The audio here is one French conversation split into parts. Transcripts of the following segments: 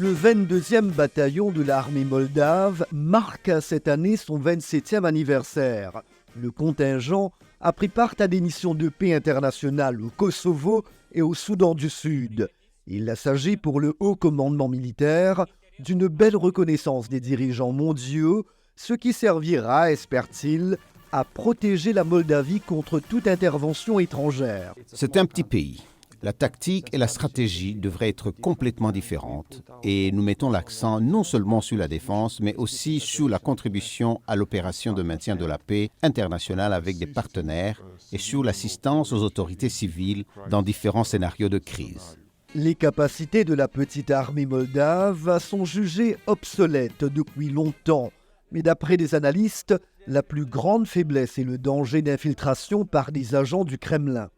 Le 22e bataillon de l'armée moldave marque cette année son 27e anniversaire. Le contingent a pris part à des missions de paix internationales au Kosovo et au Soudan du Sud. Il s'agit pour le haut commandement militaire d'une belle reconnaissance des dirigeants mondiaux, ce qui servira, espère-t-il, à protéger la Moldavie contre toute intervention étrangère. C'est un petit pays. La tactique et la stratégie devraient être complètement différentes et nous mettons l'accent non seulement sur la défense, mais aussi sur la contribution à l'opération de maintien de la paix internationale avec des partenaires et sur l'assistance aux autorités civiles dans différents scénarios de crise. Les capacités de la petite armée moldave sont jugées obsolètes depuis longtemps. Mais d'après des analystes, la plus grande faiblesse est le danger d'infiltration par des agents du Kremlin.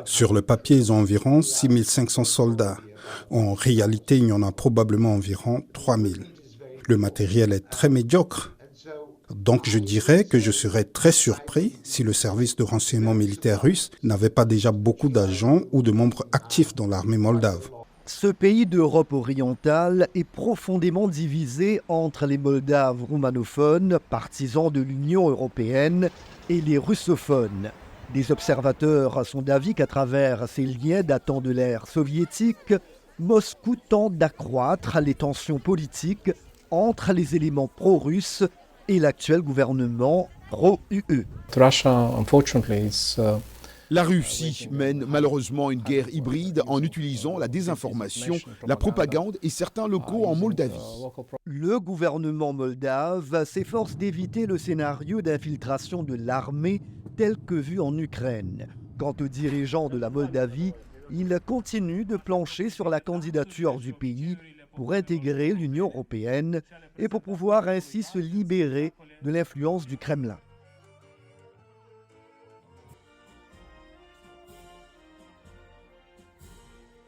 Sur le papier, ils ont environ 6500 soldats. En réalité, il y en a probablement environ 3000. Le matériel est très médiocre. Donc je dirais que je serais très surpris si le service de renseignement militaire russe n'avait pas déjà beaucoup d'agents ou de membres actifs dans l'armée moldave. Ce pays d'Europe orientale est profondément divisé entre les Moldaves roumanophones, partisans de l'Union européenne, et les russophones. Des observateurs sont d'avis qu'à travers ces liens datant de l'ère soviétique, Moscou tente d'accroître les tensions politiques entre les éléments pro-russes et l'actuel gouvernement pro-UE. La Russie mène malheureusement une guerre hybride en utilisant la désinformation, la propagande et certains locaux en Moldavie. Le gouvernement moldave s'efforce d'éviter le scénario d'infiltration de l'armée tel que vu en Ukraine. Quant aux dirigeants de la Moldavie, ils continuent de plancher sur la candidature du pays pour intégrer l'Union européenne et pour pouvoir ainsi se libérer de l'influence du Kremlin.